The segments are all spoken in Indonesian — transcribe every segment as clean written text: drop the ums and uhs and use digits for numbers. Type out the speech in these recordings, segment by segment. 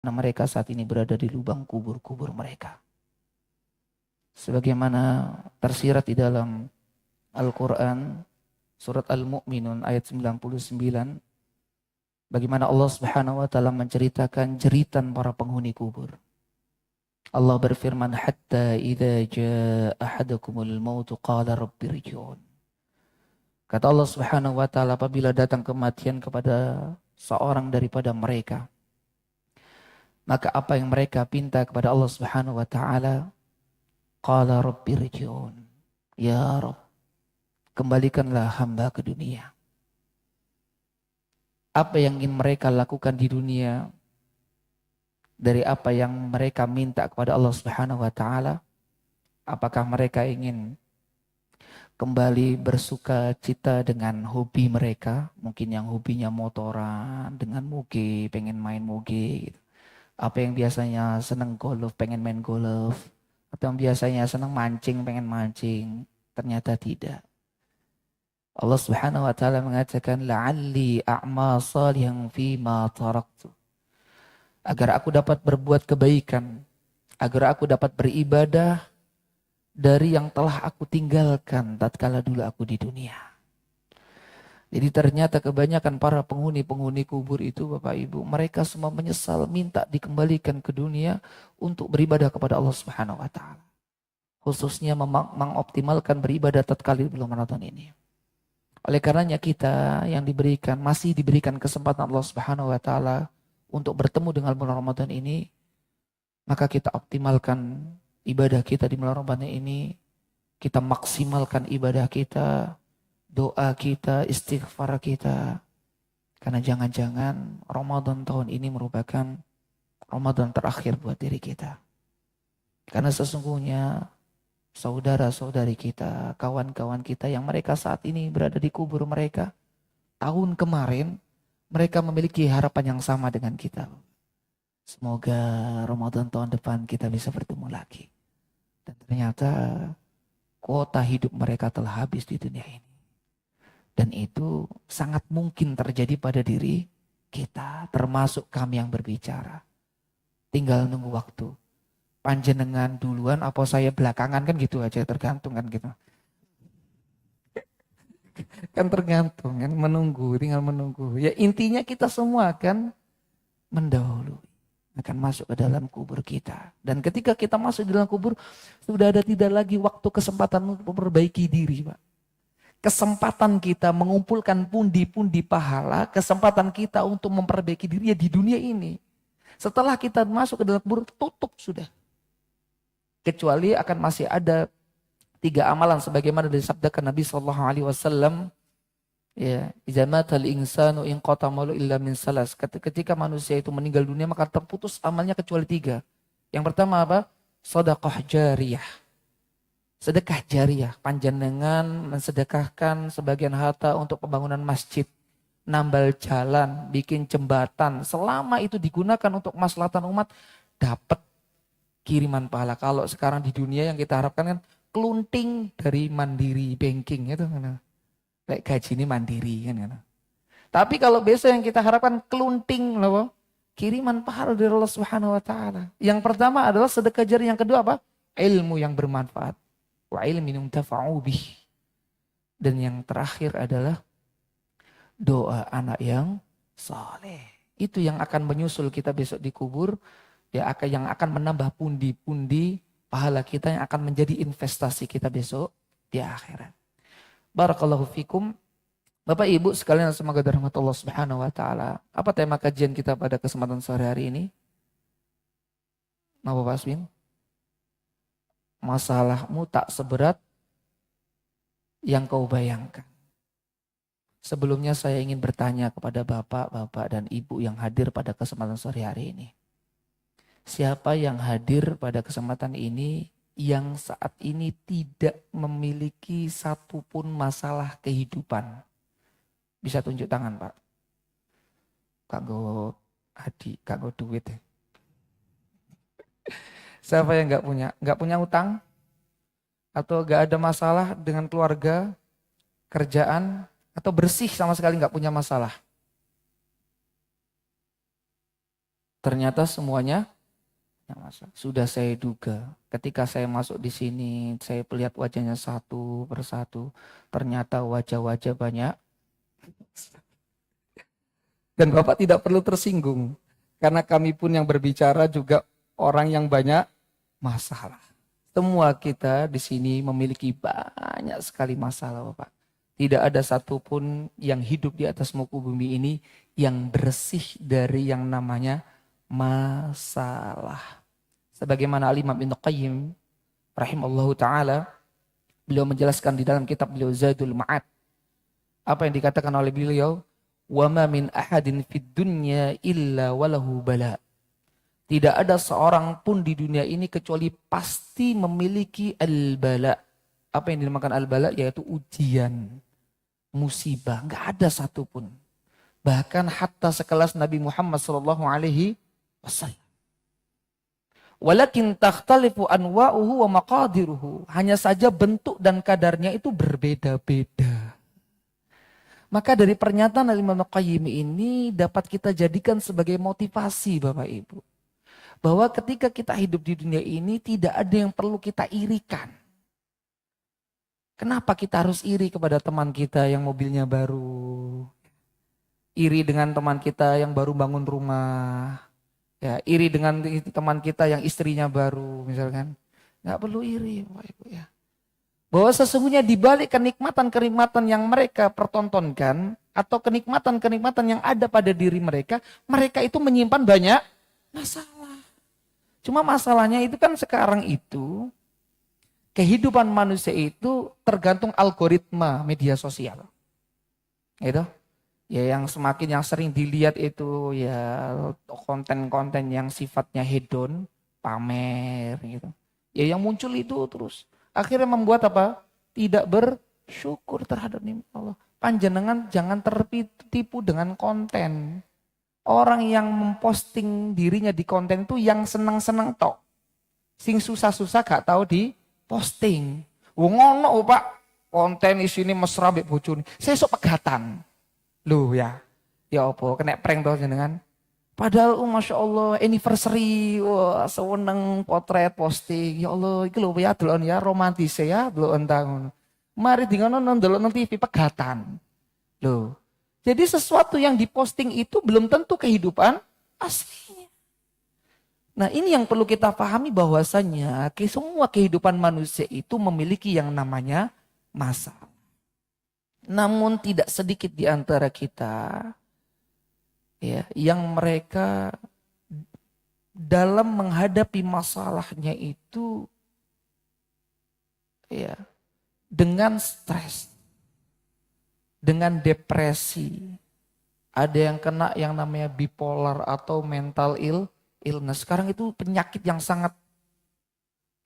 Karena mereka saat ini berada di lubang kubur-kubur mereka. Sebagaimana tersirat di dalam Al-Quran, surat Al-Mu'minun ayat 99, bagaimana Allah Subhanahu wa taala menceritakan jeritan para penghuni kubur. Allah berfirman, hatta idza jaa ahadakumul maut qala rabbirji'un. Kata Allah Subhanahu wa taala, apabila datang kematian kepada seorang daripada mereka, maka apa yang mereka pinta kepada Allah Subhanahu wa taala, qala rabbirji'un. Ya Rabb, kembalikanlah hamba ke dunia. Apa yang ingin mereka lakukan di dunia dari apa yang mereka minta kepada Allah Subhanahu wa taala, apakah mereka ingin kembali bersuka cita dengan hobi mereka, mungkin yang hobinya motoran, dengan moge, pengen main moge gitu. Apa yang biasanya senang golf, pengen main golf, atau yang biasanya senang mancing, pengen mancing, ternyata tidak. Allah Subhanahu wa taala mengatakan la'alli a'ma salihan fi ma taraktu. Agar aku dapat berbuat kebaikan, agar aku dapat beribadah dari yang telah aku tinggalkan tatkala dulu aku di dunia. Jadi ternyata kebanyakan para penghuni-penghuni kubur itu Bapak Ibu, mereka semua menyesal minta dikembalikan ke dunia untuk beribadah kepada Allah Subhanahu wa taala. Khususnya mengoptimalkan beribadah tatkala di bulan Ramadan ini. Oleh karenanya kita yang masih diberikan kesempatan Allah Subhanahu wa taala untuk bertemu dengan bulan Ramadan ini, maka kita optimalkan ibadah kita di bulan Ramadan ini, kita maksimalkan ibadah kita, doa kita, istighfar kita. Karena jangan-jangan Ramadan tahun ini merupakan Ramadan terakhir buat diri kita. Karena sesungguhnya saudara-saudari kita, kawan-kawan kita yang mereka saat ini berada di kubur mereka, tahun kemarin mereka memiliki harapan yang sama dengan kita. Semoga Ramadan tahun depan kita bisa bertemu lagi. Dan ternyata kuota hidup mereka telah habis di dunia ini. Dan itu sangat mungkin terjadi pada diri kita, termasuk kami yang berbicara. Tinggal nunggu waktu. Panjenengan duluan apa saya belakangan, kan gitu aja, tergantung kan gitu. Kan tergantung kan, tinggal menunggu. Ya intinya kita semua akan mendahului, akan masuk ke dalam kubur kita. Dan ketika kita masuk di dalam kubur, sudah ada tidak lagi waktu kesempatan untuk memperbaiki diri, Pak. Kesempatan kita mengumpulkan pundi-pundi pahala, kesempatan kita untuk memperbaiki diri ya di dunia ini. Setelah kita masuk ke dalam kubur, tutup sudah. Kecuali akan masih ada 3 amalan sebagaimana disabdakan Nabi SAW. Ya, idza matal insanu inqata malu illa min salas. Ketika manusia itu meninggal dunia maka terputus amalnya kecuali 3. Yang pertama apa? Sedekah jariyah. Sedekah jariyah, panjenengan mensedekahkan sebagian harta untuk pembangunan masjid, nambal jalan, bikin jembatan. Selama itu digunakan untuk kemaslahatan umat, dapat kiriman pahala. Kalau sekarang di dunia yang kita harapkan kan kelunting dari Mandiri Banking itu kan. Kayak gaji ini mandiri kan. Tapi kalau besok yang kita harapkan kelunting loh, kiriman pahala dari Allah Subhanahu wa taala. Yang pertama adalah sedekah jariyah, yang kedua apa? Ilmu yang bermanfaat. Wa ilmin yuntafa'u bih. Dan yang terakhir adalah doa anak yang saleh. Itu yang akan menyusul kita besok di kubur. Yang akan menambah pundi-pundi pahala kita yang akan menjadi investasi kita besok di akhirat. Barakallahu fikum. Bapak Ibu sekalian semoga dirahmati Allah Subhanahu wa taala. Apa tema kajian kita pada kesempatan sore hari ini? Nah, Bapak Aswin? Masalahmu tak seberat yang kau bayangkan. Sebelumnya saya ingin bertanya kepada Bapak dan Ibu yang hadir pada kesempatan sore hari ini. Siapa yang hadir pada kesempatan ini yang saat ini tidak memiliki satupun masalah kehidupan? Bisa tunjuk tangan, Pak. Kagak adik, kagak duit ya. Siapa yang nggak punya utang atau nggak ada masalah dengan keluarga, kerjaan, atau bersih sama sekali nggak punya masalah? Ternyata semuanya yang masalah. Sudah saya duga. Ketika saya masuk di sini, saya melihat wajahnya satu persatu. Ternyata wajah-wajah banyak. Dan Bapak tidak perlu tersinggung. Karena kami pun yang berbicara juga orang yang banyak masalah. Semua kita di sini memiliki banyak sekali masalah, Bapak. Tidak ada satupun yang hidup di atas muka bumi ini yang bersih dari yang namanya masalah. Sebagaimana Al-Imam Ibnu Qayyim rahimallahu taala, beliau menjelaskan di dalam kitab beliau Zadul Ma'ad. Apa yang dikatakan oleh beliau? Wa ma min ahadin fid dunya illa walahu bala. Tidak ada seorang pun di dunia ini kecuali pasti memiliki al-bala. Apa yang dinamakan al-bala? Yaitu ujian, musibah. Enggak ada satupun. Bahkan hatta sekelas Nabi Muhammad SAW. Walakin takhtalifu anwa'uhu wa maqadiruhu. Hanya saja bentuk dan kadarnya itu berbeda-beda. Maka dari pernyataan Al-Imam Qayyim ini dapat kita jadikan sebagai motivasi Bapak Ibu. Bahwa ketika kita hidup di dunia ini tidak ada yang perlu kita irikan. Kenapa kita harus iri kepada teman kita yang mobilnya baru? Iri dengan teman kita yang baru bangun rumah. Ya, iri dengan teman kita yang istrinya baru misalkan. Nggak perlu iri Bapak Ibu ya. Bahwa sesungguhnya di balik kenikmatan-kenikmatan yang mereka pertontonkan atau kenikmatan-kenikmatan yang ada pada diri mereka, mereka itu menyimpan banyak masalah. Cuma masalahnya itu kan sekarang itu kehidupan manusia itu tergantung algoritma media sosial. Gitu. Ya yang semakin yang sering dilihat itu ya konten-konten yang sifatnya hedon, pamer gitu. Ya yang muncul itu terus. Akhirnya membuat apa? Tidak bersyukur terhadap nikmat Allah. Panjenengan jangan tertipu dengan konten. Orang yang memposting dirinya di konten itu yang senang-senang tok. Sing susah-susah gak tahu di posting. Wong ngono Pak, konten isine mesra mbek bojone. Sesuk pegatan. Loh ya. Ya apa kena prank to jenengan. Padahal Masya Allah anniversary, wah seneng potret posting. Ya Allah, iki lho ya delon ya romantis ya delon tahun. Mari di ngono ndelok nang TV pegatan. Loh. Jadi sesuatu yang diposting itu belum tentu kehidupan aslinya. Nah ini yang perlu kita pahami bahwasanya semua kehidupan manusia itu memiliki yang namanya masalah. Namun tidak sedikit di antara kita ya, yang mereka dalam menghadapi masalahnya itu ya dengan stres, dengan depresi. Ada yang kena yang namanya bipolar atau mental illness. Sekarang itu penyakit yang sangat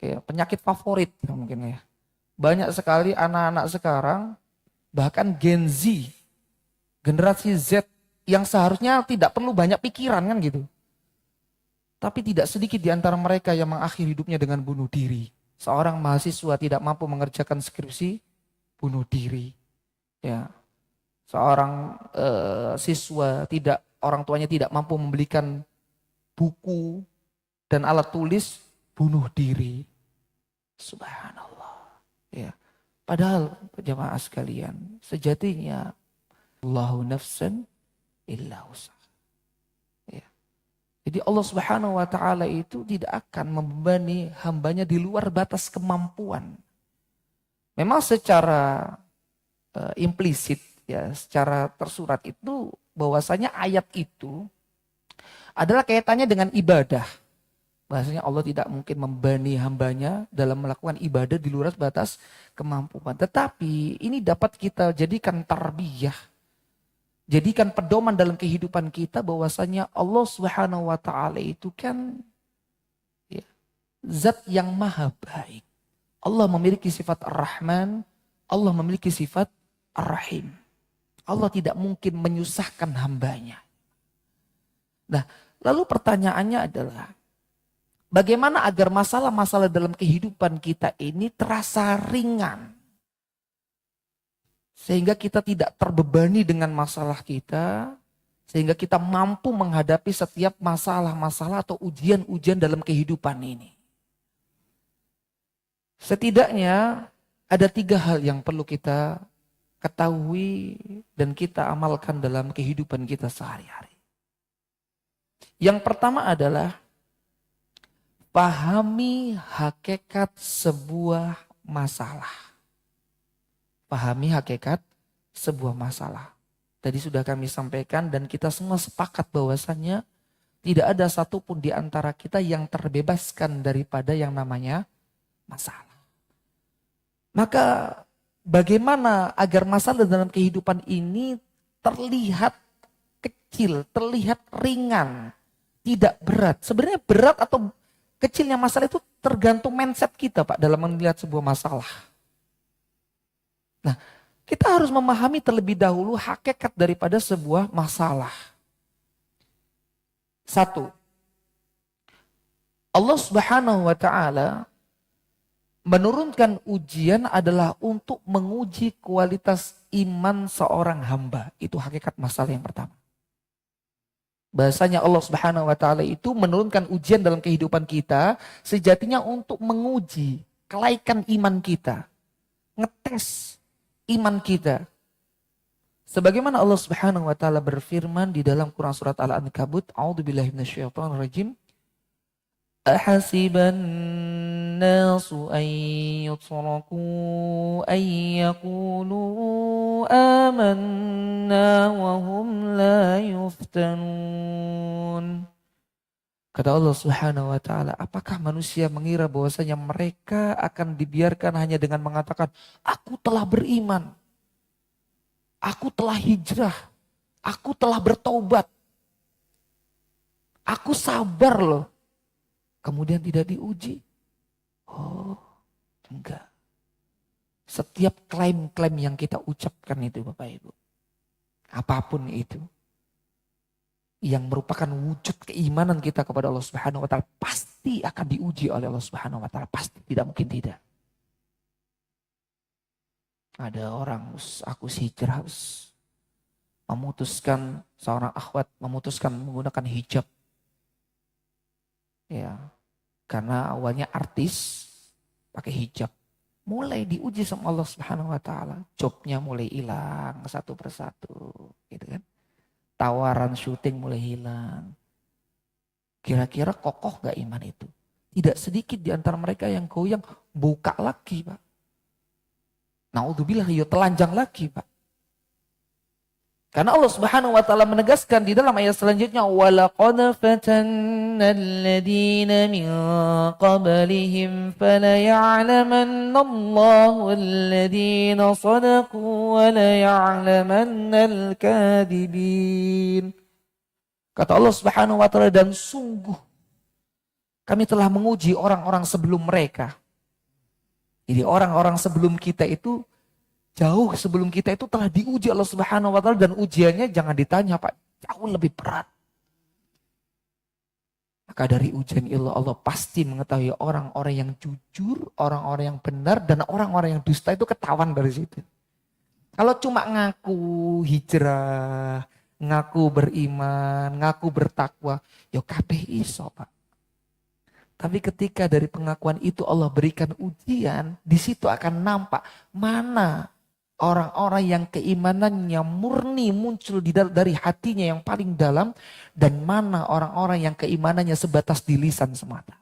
kayak penyakit favorit mungkin ya. Banyak sekali anak-anak sekarang, bahkan Gen Z, generasi Z yang seharusnya tidak perlu banyak pikiran kan gitu. Tapi tidak sedikit di antara mereka yang mengakhiri hidupnya dengan bunuh diri. Seorang mahasiswa tidak mampu mengerjakan skripsi, bunuh diri. Ya. Seorang siswa orang tuanya tidak mampu membelikan buku dan alat tulis, bunuh diri. Subhanallah. Ya. Padahal jemaah sekalian, sejatinya Allahu nafsan illa usaha. Ya. Jadi Allah Subhanahu wa taala itu tidak akan membebani hambanya di luar batas kemampuan. Memang secara implisit ya, secara tersurat itu bahwasanya ayat itu adalah kaitannya dengan ibadah. Bahasanya Allah tidak mungkin membebani hambanya dalam melakukan ibadah di luar batas kemampuan. Tetapi ini dapat kita jadikan tarbiyah. Jadikan pedoman dalam kehidupan kita bahwasanya Allah Subhanahu wa taala itu kan ya, zat yang maha baik. Allah memiliki sifat Ar-Rahman, Allah memiliki sifat Ar-Rahim. Allah tidak mungkin menyusahkan hambanya. Nah, lalu pertanyaannya adalah bagaimana agar masalah-masalah dalam kehidupan kita ini terasa ringan? Sehingga kita tidak terbebani dengan masalah kita. Sehingga kita mampu menghadapi setiap masalah-masalah atau ujian-ujian dalam kehidupan ini. Setidaknya ada 3 hal yang perlu kita ketahui dan kita amalkan dalam kehidupan kita sehari-hari. Yang pertama adalah pahami hakikat sebuah masalah. Pahami hakikat sebuah masalah. Tadi sudah kami sampaikan dan kita semua sepakat bahwasannya tidak ada satupun di antara kita yang terbebaskan daripada yang namanya masalah. Maka bagaimana agar masalah dalam kehidupan ini terlihat kecil, terlihat ringan, tidak berat. Sebenarnya berat atau kecilnya masalah itu tergantung mindset kita Pak dalam melihat sebuah masalah. Nah, kita harus memahami terlebih dahulu hakikat daripada sebuah masalah. 1. Allah Subhanahu wa taala menurunkan ujian adalah untuk menguji kualitas iman seorang hamba. Itu hakikat masalah yang pertama. Bahasanya Allah Subhanahu wa taala itu menurunkan ujian dalam kehidupan kita sejatinya untuk menguji kelaikan iman kita. Ngetes iman kita. Sebagaimana Allah Subhanahu wa taala berfirman di dalam Quran surat Al-Ankabut, A'udzubillahi minasyaitonirrajim. Ahasiban nasu an yutraku an yaqulu amanna wa hum la yuftanun. Kata Allah Subhanahu wa taala, apakah manusia mengira bahwasanya mereka akan dibiarkan hanya dengan mengatakan, aku telah beriman, aku telah hijrah, aku telah bertobat, aku sabar loh. Kemudian tidak diuji? Oh, enggak. Setiap klaim-klaim yang kita ucapkan itu Bapak Ibu, apapun itu, yang merupakan wujud keimanan kita kepada Allah Subhanahu wa taala pasti akan diuji oleh Allah Subhanahu wa taala, pasti, tidak mungkin tidak. Ada orang aku hijrah memutuskan, seorang akhwat memutuskan menggunakan hijab. Ya, karena awalnya artis pakai hijab. Mulai diuji sama Allah Subhanahu wa taala, jobnya mulai hilang satu persatu, gitu kan. Tawaran syuting mulai hilang. Kira-kira kokoh gak iman itu? Tidak sedikit di antara mereka yang goyang, buka lagi Pak. Naudzubillah, ya telanjang lagi Pak. Karena Allah Subhanahu wa taala menegaskan di dalam ayat selanjutnya, walaqad fatanna alladziina min qablihim falaya'lamanna Allahu alladziina shadaqu wa laya'lamanna al-kadhibin. Kata Allah Subhanahu wa taala, dan sungguh kami telah menguji orang-orang sebelum mereka. Jadi orang-orang sebelum kita itu, jauh sebelum kita itu telah diuji Allah Subhanahu wa taala, dan ujiannya jangan ditanya Pak, jauh lebih berat. Maka dari ujian Allah pasti mengetahui orang-orang yang jujur, orang-orang yang benar, dan orang-orang yang dusta itu ketahuan dari situ. Kalau cuma ngaku hijrah, ngaku beriman, ngaku bertakwa, ya kabeh iso Pak. Tapi ketika dari pengakuan itu Allah berikan ujian, di situ akan nampak mana orang-orang yang keimanannya murni muncul dari hatinya yang paling dalam, dan mana orang-orang yang keimanannya sebatas di lisan semata.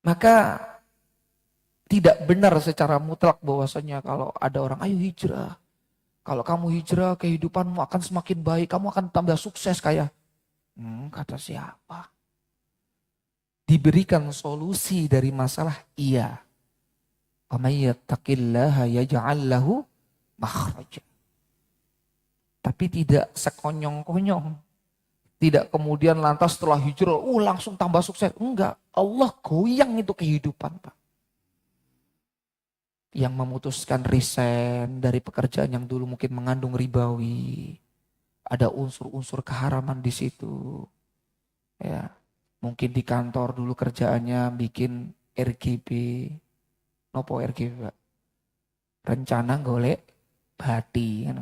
Maka tidak benar secara mutlak bahwasanya kalau ada orang ayo hijrah, kalau kamu hijrah kehidupanmu akan semakin baik, kamu akan tambah sukses kayak kata siapa? Diberikan solusi dari masalah, iya. وَمَنْ يَتَّقِ اللَّهَ يَجْعَلْ لَهُ مَخْرَجًا. Tapi tidak sekonyong-konyong. Tidak kemudian lantas setelah hijrah, langsung tambah sukses. Enggak, Allah goyang itu kehidupan Pak. Yang memutuskan resign dari pekerjaan yang dulu mungkin mengandung ribawi. Ada unsur-unsur keharaman di situ. Ya. Mungkin di kantor dulu kerjaannya bikin RGB. Nopo RGB Pak? Rencana golek bati kan.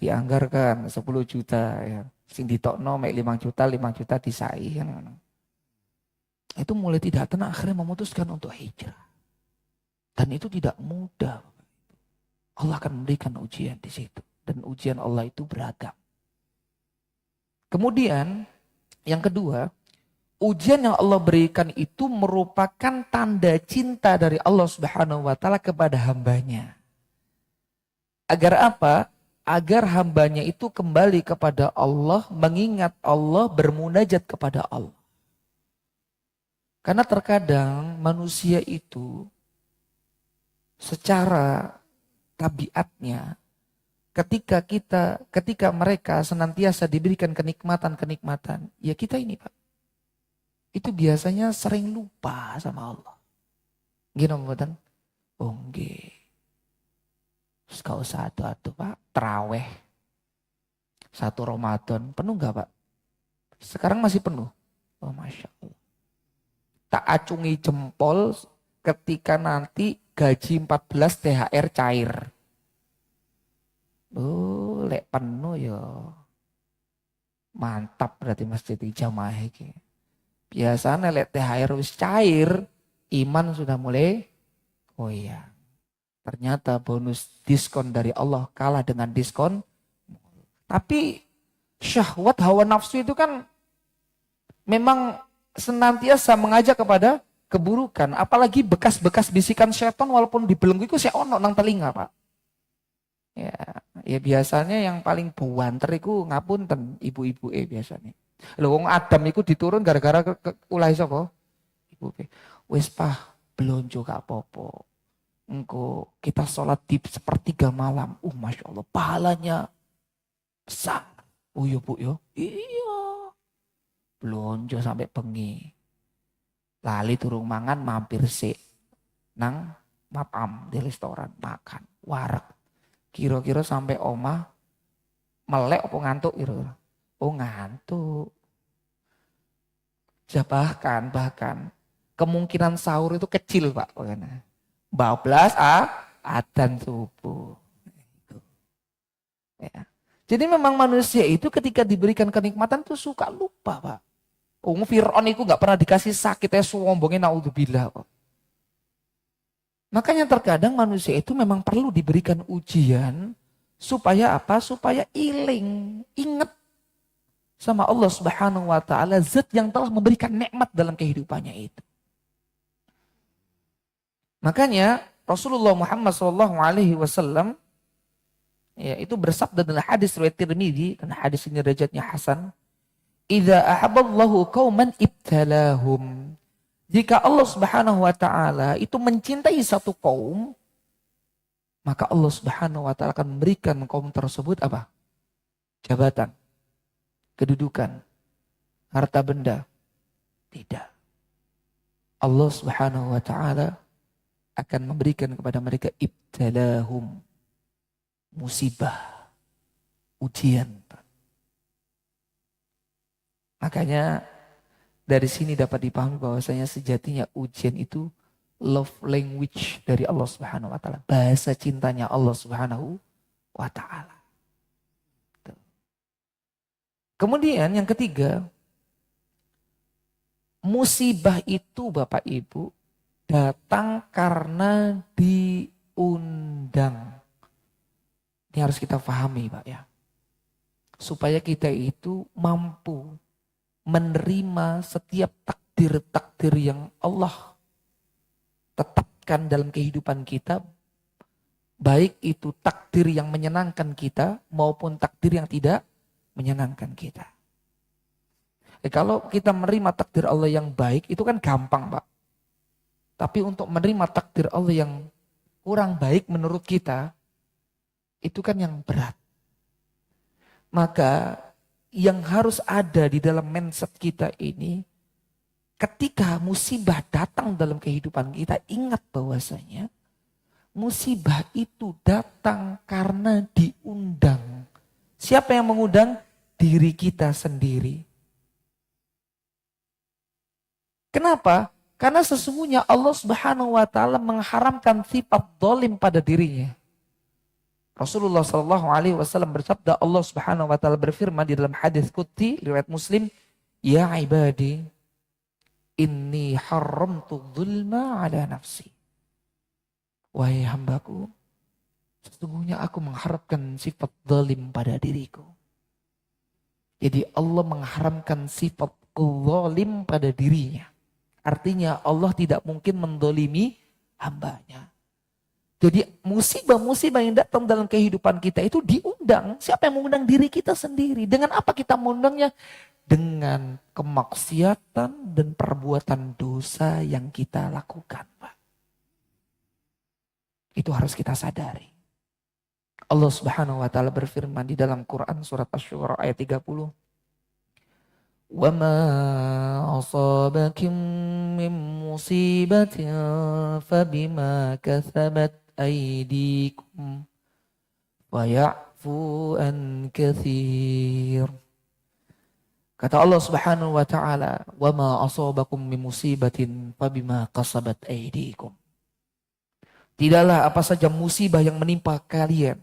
dianggarkan 10 juta ya. Sing ditokno mek 5 juta disai kan. Itu mulai tidak tenang, akhirnya memutuskan untuk hijrah. Dan itu tidak mudah. Allah akan memberikan ujian di situ. Dan ujian Allah itu beragam. Kemudian yang kedua, ujian yang Allah berikan itu merupakan tanda cinta dari Allah Subhanahu wa taala kepada hambanya. Agar apa? Agar hambanya itu kembali kepada Allah, mengingat Allah, bermunajat kepada Allah. Karena terkadang manusia itu secara tabiatnya ketika mereka senantiasa diberikan kenikmatan, ya kita ini Pak, itu biasanya sering lupa sama Allah. Gini mboten? Oh nggih. Gak usah atu-atu Pak, terawih. 1 Ramadan, penuh gak Pak? Sekarang masih penuh. Oh Masya Allah. Tak acungi jempol ketika nanti gaji 14 THR cair. Oh, lek penuh ya. Mantap berarti masjid jamaah iki. Biasanya lek THR wis cair, iman sudah mulai goyang. Ternyata bonus diskon dari Allah kalah dengan diskon. Tapi syahwat hawa nafsu itu kan memang senantiasa mengajak kepada keburukan. Apalagi bekas-bekas bisikan setan walaupun dibelenggu itu saya ono nang telinga Pak. Ya biasanya yang paling buanter itu ngapunten ibu-ibu biasanya. Lho wong Adam iku diturun gara-gara ulah sapa? Ibu wis Pak, blonjo gak apa-apa. Engko kita sholat di 1/3 malam. Masya Allah, pahalanya besar. Oh iya Bu yo. Iya. Blonjo sampai bengi. Lali turung mangan mampir sik nang matam di restoran makan warak. Kira-kira sampai omah melek apa ngantuk kira-kira? Oh ngantuk. Ya bahkan kemungkinan sahur itu kecil Pak. Bablas adzan subuh. Ya. Jadi memang manusia itu ketika diberikan kenikmatan tuh suka lupa Pak. Fir'aun itu gak pernah dikasih sakit sombongnya naudzubillah kok. Makanya terkadang manusia itu memang perlu diberikan ujian supaya apa? Supaya ingat sama Allah Subhanahu wa taala, zat yang telah memberikan nikmat dalam kehidupannya itu. Makanya Rasulullah Muhammad SAW ya, itu bersabda dalam hadis riwayat Tirmidzi, dan hadis ini derajatnya hasan. Idza ahabballahu qauman ibtalahum. Jika Allah Subhanahu wa taala itu mencintai satu kaum, maka Allah Subhanahu wa taala akan memberikan kaum tersebut apa? Jabatan, kedudukan, harta benda. Tidak. Allah Subhanahu wa taala akan memberikan kepada mereka ibtalahum, musibah, ujian. Makanya dari sini dapat dipahami bahwasanya sejatinya ujian itu love language dari Allah Subhanahu wa taala, bahasa cintanya Allah Subhanahu wa taala. Kemudian yang ketiga, musibah itu Bapak Ibu datang karena diundang. Ini harus kita pahami Pak ya. Supaya kita itu mampu menerima setiap takdir-takdir yang Allah tetapkan dalam kehidupan kita. Baik itu takdir yang menyenangkan kita maupun takdir yang tidak menyenangkan kita. Kalau kita menerima takdir Allah yang baik itu kan gampang Pak. Tapi untuk menerima takdir Allah yang kurang baik menurut kita, itu kan yang berat. Maka yang harus ada di dalam mindset kita ini, ketika musibah datang dalam kehidupan kita, ingat bahwasanya musibah itu datang karena diundang. Siapa yang mengundang? Diri kita sendiri. Kenapa? Karena sesungguhnya Allah Subhanahu wa taala mengharamkan sifat zalim pada dirinya. Rasulullah Shallallahu Alaihi Wasallam bersabda, Allah Subhanahu Wa Taala berfirman di dalam hadis qudsi riwayat Muslim, Ya ibadi, inni haramtu dzulma ala nafsi. Wahai hambaku, sesungguhnya aku mengharapkan sifat zalim pada diriku. Jadi Allah mengharamkan sifat zalim pada dirinya. Artinya Allah tidak mungkin mendolimi hambanya. Jadi musibah-musibah yang datang dalam kehidupan kita itu diundang. Siapa yang mengundang? Diri kita sendiri. Dengan apa kita mengundangnya? Dengan kemaksiatan dan perbuatan dosa yang kita lakukan, Pak. Itu harus kita sadari. Allah Subhanahu wa taala berfirman di dalam Quran surat Asy-Syu'ara ayat 30. Wa ma asabakum min musibatin fabima kasabat aydikum wa ya'fu an katsir. Kata Allah Subhanahu wa taala, "Wa ma asabakum min musibatin fabima kasabat aydikum." Tidaklah apa saja musibah yang menimpa kalian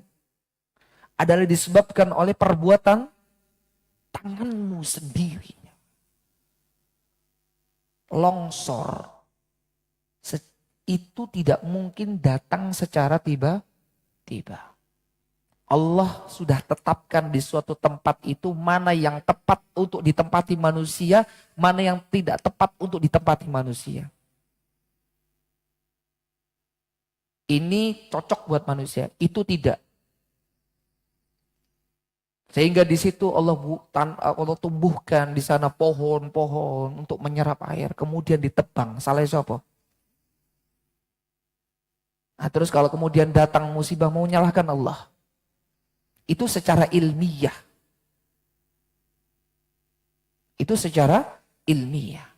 adalah disebabkan oleh perbuatan tanganmu sendiri. Longsor itu tidak mungkin datang secara tiba-tiba. Allah sudah tetapkan di suatu tempat itu mana yang tepat untuk ditempati manusia, mana yang tidak tepat untuk ditempati manusia. Ini cocok buat manusia, itu tidak. Sehingga di situ Allah tumbuhkan di sana pohon-pohon untuk menyerap air, kemudian ditebang. Salah siapa? Nah, terus kalau kemudian datang musibah mau menyalahkan Allah. Itu secara ilmiah. Itu secara ilmiah.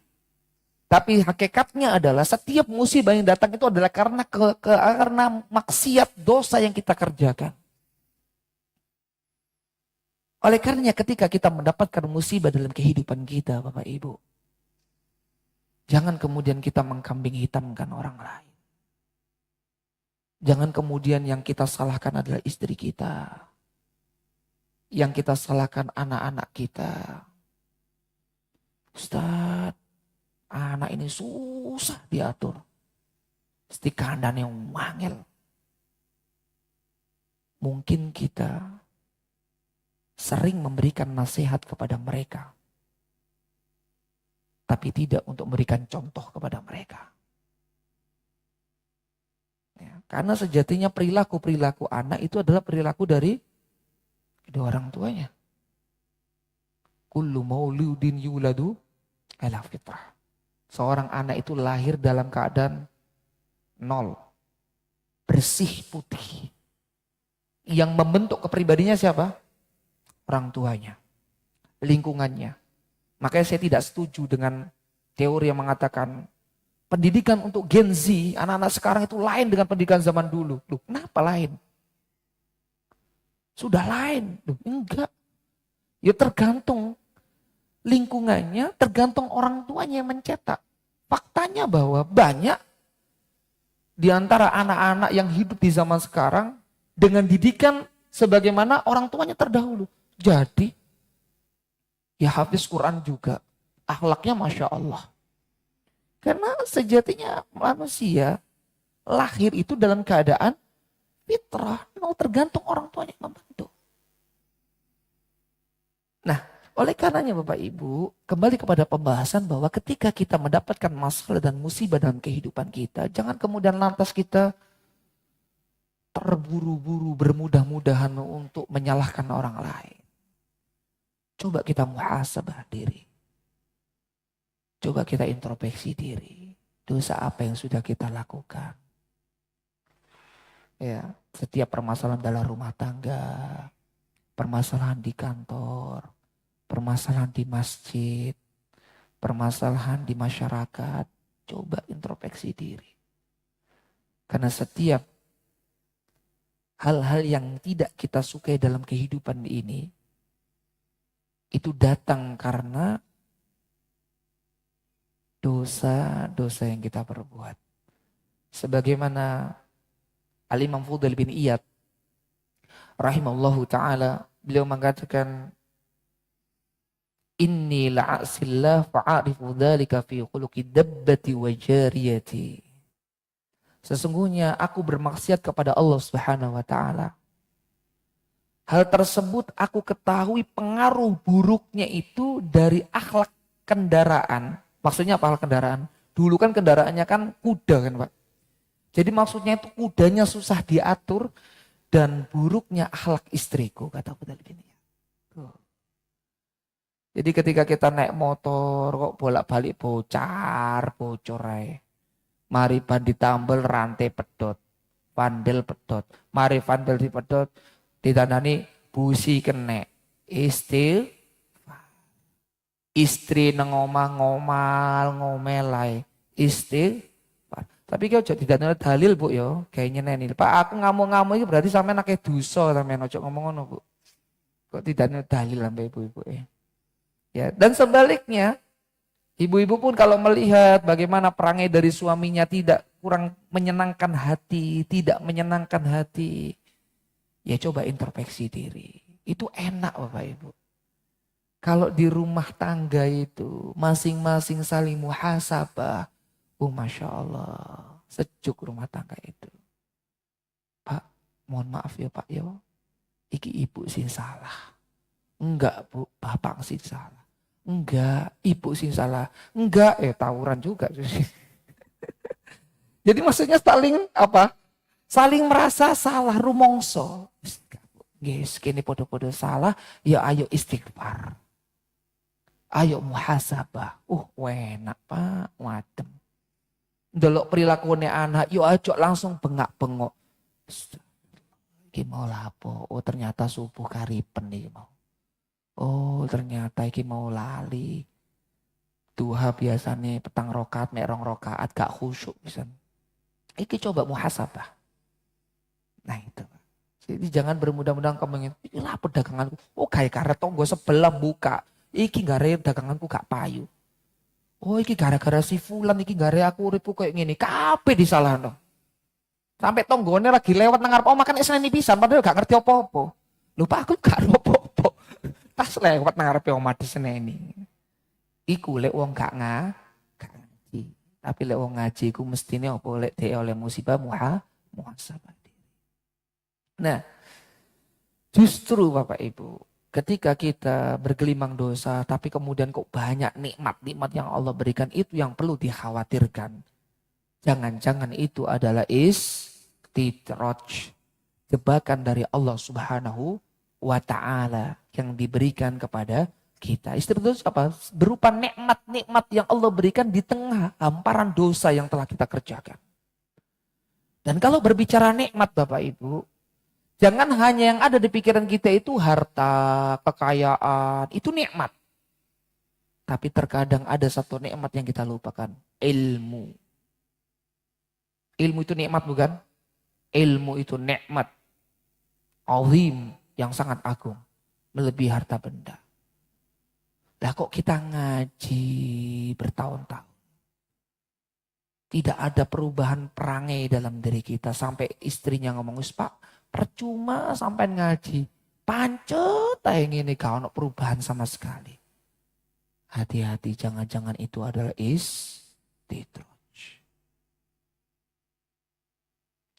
Tapi hakikatnya adalah setiap musibah yang datang itu adalah karena karena maksiat dosa yang kita kerjakan. Oleh karenanya ketika kita mendapatkan musibah dalam kehidupan kita, Bapak Ibu, jangan kemudian kita mengkambing hitamkan orang lain. Jangan kemudian yang kita salahkan adalah istri kita. Yang kita salahkan anak-anak kita. Ustaz, anak ini susah diatur. Mesti kandang yang wangel. Mungkin kita sering memberikan nasihat kepada mereka. Tapi tidak untuk memberikan contoh kepada mereka. Ya, karena sejatinya perilaku-perilaku anak itu adalah perilaku dari kedua orang tuanya. Kullu mauludin yuladu ala fitrah. Seorang anak itu lahir dalam keadaan nol. Bersih putih. Yang membentuk kepribadiannya siapa? Orang tuanya, lingkungannya. Makanya saya tidak setuju dengan teori yang mengatakan pendidikan untuk Gen Z, anak-anak sekarang itu lain dengan pendidikan zaman dulu. Loh, kenapa lain? Sudah lain. Loh, enggak. Ya tergantung lingkungannya, tergantung orang tuanya yang mencetak. Faktanya bahwa banyak di antara anak-anak yang hidup di zaman sekarang dengan didikan sebagaimana orang tuanya terdahulu. Jadi, ya hafiz Quran juga. Akhlaknya Masya Allah. Karena sejatinya manusia lahir itu dalam keadaan fitrah. Tergantung orang tuanya yang membantu. Nah, oleh karenanya Bapak Ibu, kembali kepada pembahasan bahwa ketika kita mendapatkan masalah dan musibah dalam kehidupan kita, jangan kemudian lantas kita terburu-buru bermudah-mudahan untuk menyalahkan orang lain. Coba kita muhasabah diri. Coba kita introspeksi diri. Dosa apa yang sudah kita lakukan. Ya, setiap permasalahan dalam rumah tangga, permasalahan di kantor, permasalahan di masjid, permasalahan di masyarakat. Coba introspeksi diri. Karena setiap hal-hal yang tidak kita sukai dalam kehidupan ini, itu datang karena dosa-dosa yang kita perbuat. Sebagaimana Al-Imam Fudail bin Iyad rahimahullahu taala, beliau mengatakan, inni la'asillah fa'arifu dzalika fi khuluqi dabbati wa jariyati. Sesungguhnya aku bermaksiat kepada Allah Subhanahu wa taala. Hal tersebut aku ketahui pengaruh buruknya itu dari akhlak kendaraan. Maksudnya apa akhlak kendaraan? Dulu kan kendaraannya kan kuda kan Pak. Jadi maksudnya itu kudanya susah diatur dan buruknya akhlak istriku, kata Abu Talib ini. Jadi ketika kita naik motor kok bolak-balik bocor ae. Mari ban ditambel rantai pedot, vandel pedot. Mari vandel dipedot ditandani busi kenek. Istri nang omah ngomel ae. Tapi kau jadi tidak dalil Bu yo, kayaknya neni. Pak aku ngamuk-ngamuk itu berarti sampean akeh dosa sampean ojo ngomong ngono Bu. Kok tidak dalil sampai ibu-ibu ya. Dan sebaliknya, ibu-ibu pun kalau melihat bagaimana perangai dari suaminya tidak kurang menyenangkan hati, tidak menyenangkan hati, ya coba introspeksi diri. Itu enak Bapak Ibu. Kalau di rumah tangga itu masing-masing saling muhasabah, Masya Allah, sejuk rumah tangga itu. Pak, mohon maaf ya Pak ya, iki ibu sing salah. Enggak Bu, bapak sing salah. Enggak, ibu sing salah. Enggak, tawuran juga. Jadi maksudnya saling apa? Saling merasa salah, rumongso. Guys, kini podo-podo salah, ya ayo istighfar. Ayo muhasabah. Enak Pak, wadem. Delok perilakunya anak, yuk aja langsung bengak-bengok. Iki mau lapo? Ternyata subuh karipen nih mau. Ternyata iki mau lali. Duha biasanya petang rokaat, merong rokaat, gak khusyuk misalnya. Iki coba muhasabah. Nah itu. Jadi jangan bermudah-mudahan kamu ingin, ini lah perdaganganku. Kayak karet tonggo sebelah buka. Iki gare daganganku gak payu. Iki gara-gara si fulan, iki gara aku uripku kayak gini. Kabeh disalahno. Sampai tonggone lagi lewat nang ngarep makan esneni pisan padahal gak ngerti apa-apa. Lupa aku gak apa-apa. Pas lewat nang ngarepe omah diseneni. Iku lek wong gak ngaji. Tapi lek wong ngaji iku mestine apa lek dhek oleh musibah muhasabah diri. Nah, justru Bapak Ibu, ketika kita bergelimang dosa tapi kemudian kok banyak nikmat-nikmat yang Allah berikan, itu yang perlu dikhawatirkan. Jangan-jangan itu adalah istidraj, jebakan dari Allah Subhanahu wa ta'ala yang diberikan kepada kita. Istidraj apa? Berupa nikmat-nikmat yang Allah berikan di tengah hamparan dosa yang telah kita kerjakan. Dan kalau berbicara nikmat Bapak Ibu, jangan hanya yang ada di pikiran kita itu harta, kekayaan, itu nikmat. Tapi terkadang ada satu nikmat yang kita lupakan, ilmu. Ilmu itu nikmat bukan? Ilmu itu nikmat azim yang sangat agung, melebihi harta benda. Lah kok kita ngaji bertahun-tahun, tidak ada perubahan perangai dalam diri kita, sampai istrinya ngomong, Pak, percuma sampai ngaji, pancet aja ini gak ada perubahan sama sekali. Hati-hati, jangan-jangan itu adalah istidraj.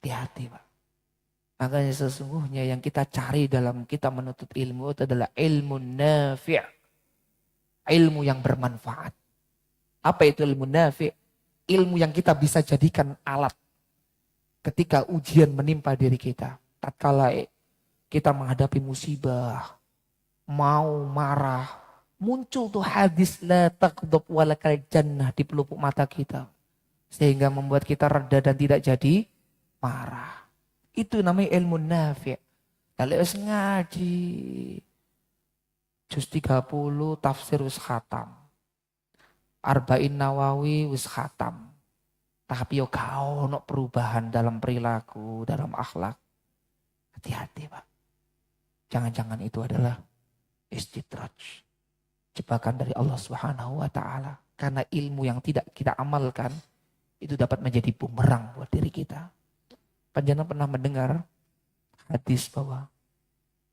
Hati-hati Pak. Makanya sesungguhnya yang kita cari dalam kita menuntut ilmu itu adalah ilmu nafi'. Ilmu yang bermanfaat. Apa itu ilmu nafi'? Ilmu yang kita bisa jadikan alat ketika ujian menimpa diri kita. Tatkala kita menghadapi musibah, mau marah, muncul tuh hadis la taghdab walakal jannah di pelupuk mata kita. Sehingga membuat kita reda dan tidak jadi marah. Itu namanya ilmu nafi'. Kalau ngaji juz 30 tafsir wis khatam. Arba'in Nawawi wis khatam. Tapi yo gak ono perubahan dalam perilaku, dalam akhlak. Hati-hati Pak. Jangan-jangan itu adalah istidraj. Jebakan dari Allah Subhanahu wa ta'ala. Karena ilmu yang tidak kita amalkan itu dapat menjadi bumerang buat diri kita. Panjenengan pernah mendengar hadis bahwa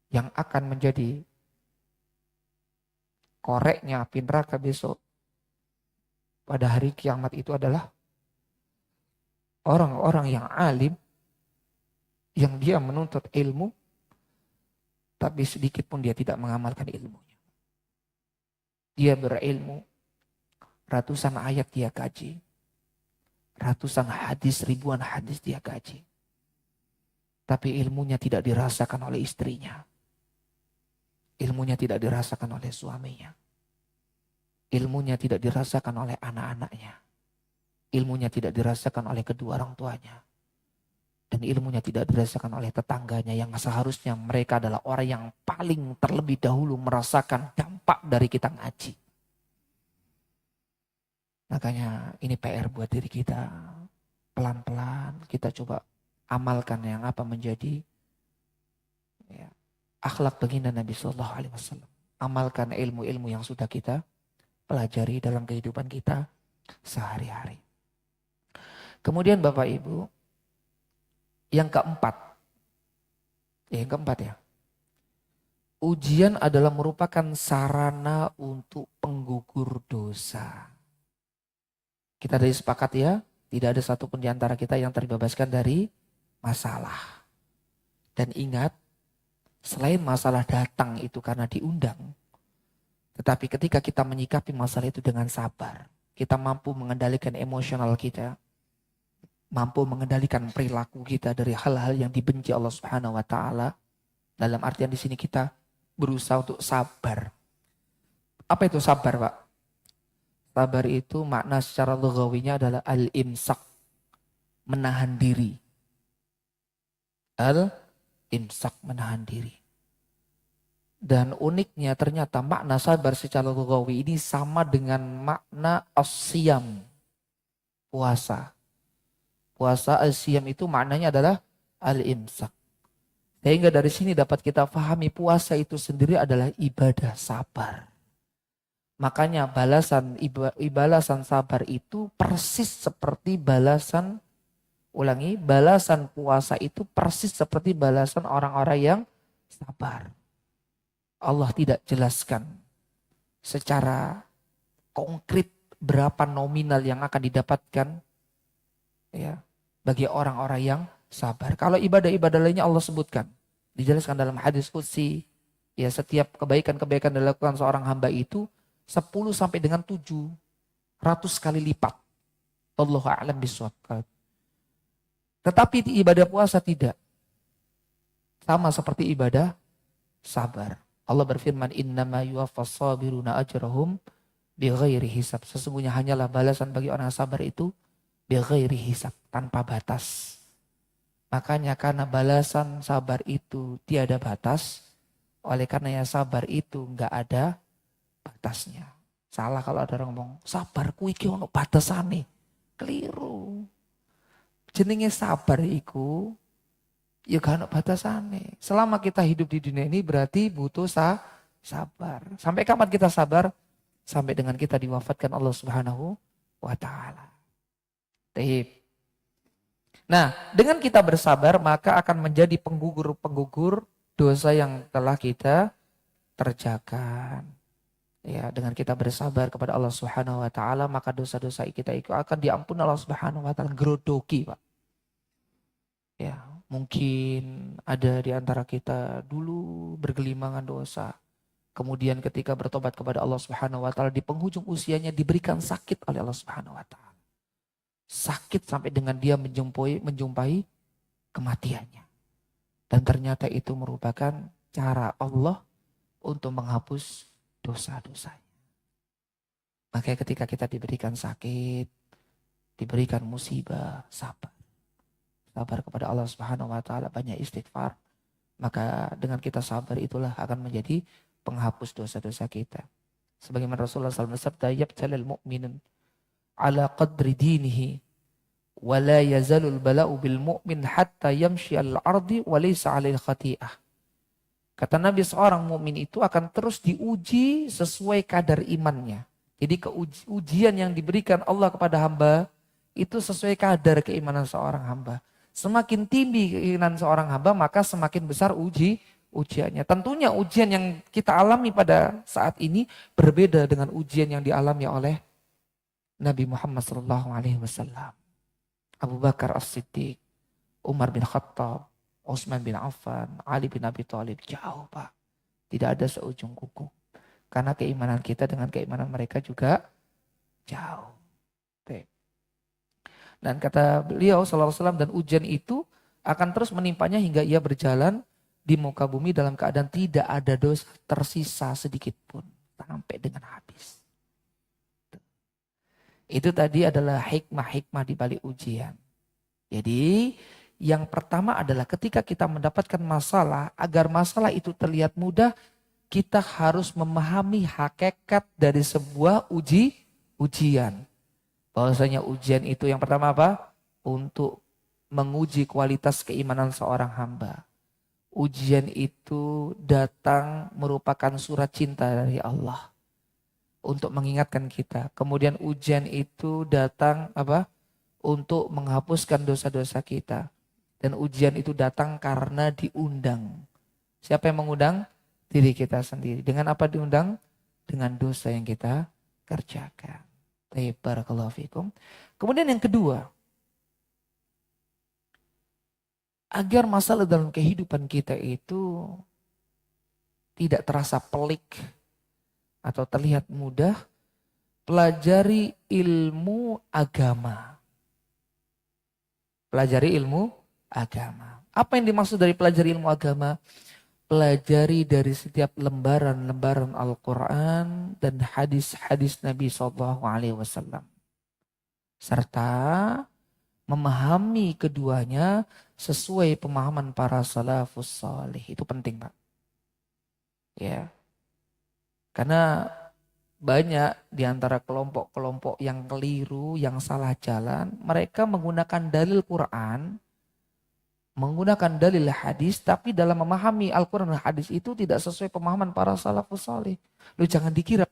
yang akan menjadi koreknya api neraka besok pada hari kiamat itu adalah orang-orang yang alim, yang dia menuntut ilmu, tapi sedikit pun dia tidak mengamalkan ilmunya. Dia berilmu, ratusan ayat dia kaji, ratusan hadis, ribuan hadis dia kaji. Tapi ilmunya tidak dirasakan oleh istrinya. Ilmunya tidak dirasakan oleh suaminya. Ilmunya tidak dirasakan oleh anak-anaknya. Ilmunya tidak dirasakan oleh kedua orang tuanya. Dan ilmunya tidak dirasakan oleh tetangganya yang seharusnya mereka adalah orang yang paling terlebih dahulu merasakan dampak dari kita ngaji. Makanya ini PR buat diri kita. Pelan-pelan kita coba amalkan yang apa menjadi ya, akhlak baginda Nabi Sallallahu Alaihi Wasallam. Amalkan ilmu-ilmu yang sudah kita pelajari dalam kehidupan kita sehari-hari. Kemudian Bapak Ibu, yang keempat ya. Ujian adalah merupakan sarana untuk penggugur dosa. Kita dari sepakat ya, tidak ada satupun di antara kita yang terbebaskan dari masalah. Dan ingat, selain masalah datang itu karena diundang, tetapi ketika kita menyikapi masalah itu dengan sabar, kita mampu mengendalikan emosional kita, mampu mengendalikan perilaku kita dari hal-hal yang dibenci Allah Subhanahu wa taala. Dalam artian di sini kita berusaha untuk sabar. Apa itu sabar, Pak? Sabar itu makna secara lughawinya adalah al-imsak, menahan diri. Al-imsak, menahan diri. Dan uniknya ternyata makna sabar secara lughawi ini sama dengan makna as-siyam, puasa. Puasa al-siyam itu maknanya adalah al-imsak. Sehingga dari sini dapat kita pahami puasa itu sendiri adalah ibadah sabar. Makanya balasan sabar itu persis seperti balasan puasa itu persis seperti balasan orang-orang yang sabar. Allah tidak jelaskan secara konkret berapa nominal yang akan didapatkan ya bagi orang-orang yang sabar. Kalau ibadah-ibadah lainnya Allah sebutkan, dijelaskan dalam hadis qudsi, ya setiap kebaikan-kebaikan dilakukan seorang hamba itu 10 sampai dengan 700 kali lipat. Wallahu a'lam bishawab. Tetapi di ibadah puasa tidak. Sama seperti ibadah sabar. Allah berfirman, innama yuwaffas sabiruna ajrahum bighairi hisab. Sesungguhnya hanyalah balasan bagi orang yang sabar itu bighairi hisab, tanpa batas. Makanya karena balasan sabar itu tiada batas, oleh karena yang sabar itu enggak ada batasnya. Salah kalau ada orang ngomong, sabar kuwi iki ono batasane. Keliru. Jenenge sabar iku ya gak ono batasane. Selama kita hidup di dunia ini berarti butuh sabar. Sampai kapan kita sabar? Sampai dengan kita diwafatkan Allah Subhanahu wa taala. Nah, dengan kita bersabar maka akan menjadi penggugur dosa yang telah kita kerjakan. Ya, dengan kita bersabar kepada Allah Subhanahu wa taala maka dosa-dosa kita itu akan diampuni Allah Subhanahu wa taala, grodoki, Pak. Ya, mungkin ada di antara kita dulu bergelimangan dosa. Kemudian ketika bertobat kepada Allah Subhanahu wa taala di penghujung usianya diberikan sakit oleh Allah Subhanahu wa taala. Sakit sampai dengan dia menjumpai kematiannya. Dan ternyata itu merupakan cara Allah untuk menghapus dosa-dosanya. Makanya ketika kita diberikan sakit, diberikan musibah, sabar. Sabar kepada Allah Subhanahu wa taala, banyak istighfar. Maka dengan kita sabar itulah akan menjadi penghapus dosa-dosa kita. Sebagaimana Rasulullah SAW bersabda, yabtalil mu'minun ala qadri dinihi wa la yazalul bala'u bil mu'min hatta yamshi al-ardi wa laysa 'alail khati'ah. Kata Nabi, seorang mukmin itu akan terus diuji sesuai kadar imannya. Jadi ujian yang diberikan Allah kepada hamba itu sesuai kadar keimanan seorang hamba. Semakin tinggi keimanan seorang hamba maka semakin besar ujiannya. Tentunya ujian yang kita alami pada saat ini berbeda dengan ujian yang dialami oleh Nabi Muhammad SAW. Abu Bakar As-Siddiq, Umar bin Khattab, Utsman bin Affan, Ali bin Abi Thalib, jauh Pak. Tidak ada seujung kuku. Karena keimanan kita dengan keimanan mereka juga jauh. Dan kata beliau sallallahu alaihi wasallam, dan ujian itu akan terus menimpanya hingga ia berjalan di muka bumi dalam keadaan tidak ada dosa tersisa sedikit pun sampai dengan habis. Itu tadi adalah hikmah-hikmah di balik ujian. Jadi yang pertama adalah ketika kita mendapatkan masalah, agar masalah itu terlihat mudah, kita harus memahami hakikat dari sebuah ujian. Bahwasanya ujian itu yang pertama apa? Untuk menguji kualitas keimanan seorang hamba. Ujian itu datang merupakan surat cinta dari Allah untuk mengingatkan kita. Kemudian ujian itu datang apa? Untuk menghapuskan dosa-dosa kita. Dan ujian itu datang karena diundang. Siapa yang mengundang? Diri kita sendiri. Dengan apa diundang? Dengan dosa yang kita kerjakan. Barakallahu fikum. Kemudian yang kedua, agar masalah dalam kehidupan kita itu tidak terasa pelik atau terlihat mudah, pelajari ilmu agama. Pelajari ilmu agama. Apa yang dimaksud dari pelajari ilmu agama? Pelajari dari setiap lembaran-lembaran Al-Quran dan hadis-hadis Nabi SAW. Serta memahami keduanya sesuai pemahaman para salafus salih. Itu penting Pak. Ya. Karena banyak di antara kelompok-kelompok yang keliru, yang salah jalan, mereka menggunakan dalil Quran, menggunakan dalil hadis, tapi dalam memahami Al-Quran dan hadis itu tidak sesuai pemahaman para salafus salih. Lu jangan dikira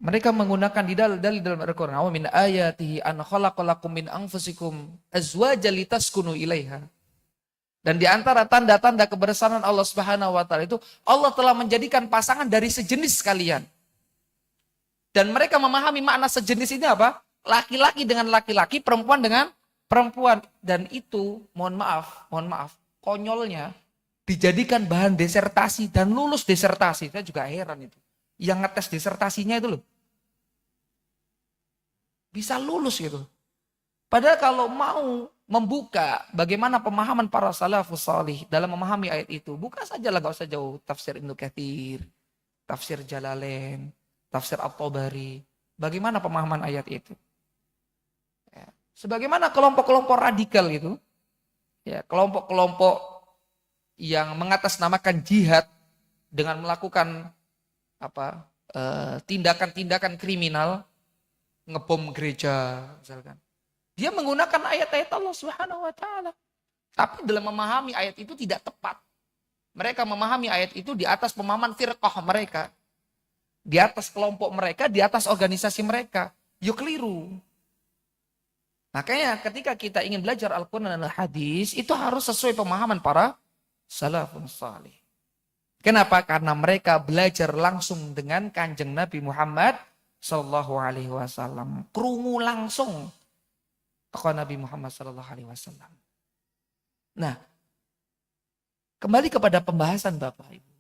mereka menggunakan di dalil dalam Al-Quran. Wa min ayatihi an khalaqalakum min anfusikum azwajan litaskunu ilaiha. Dan di antara tanda-tanda kebersamaan Allah Subhanahu wa taala itu Allah telah menjadikan pasangan dari sejenis kalian. Dan mereka memahami makna sejenis ini apa? Laki-laki dengan laki-laki, perempuan dengan perempuan. Dan itu, mohon maaf, konyolnya dijadikan bahan disertasi dan lulus disertasi. Saya juga heran itu. Yang ngetes disertasinya itu loh. Bisa lulus gitu. Padahal kalau mau membuka bagaimana pemahaman para salafus salih dalam memahami ayat itu, buka saja lah, gak usah jauh. Tafsir Ibnu Katsir, tafsir Jalalain, tafsir At-Tabari. Bagaimana pemahaman ayat itu? Ya. Sebagaimana kelompok-kelompok radikal itu, ya, kelompok-kelompok yang mengatasnamakan jihad dengan melakukan apa tindakan-tindakan kriminal, ngebom gereja misalkan. Dia menggunakan ayat-ayat Allah Subhanahu wa taala. Tapi dalam memahami ayat itu tidak tepat. Mereka memahami ayat itu di atas pemahaman firqah mereka. Di atas kelompok mereka, di atas organisasi mereka. Yuk keliru. Makanya ketika kita ingin belajar Al-Quran dan Al-Hadis, itu harus sesuai pemahaman para salafun salih. Kenapa? Karena mereka belajar langsung dengan Kanjeng Nabi Muhammad Sallallahu Alaihi Wasallam. Krungu langsung tokoh Nabi Muhammad Sallallahu Alaihi Wasallam. Nah, kembali kepada pembahasan Bapak Ibu.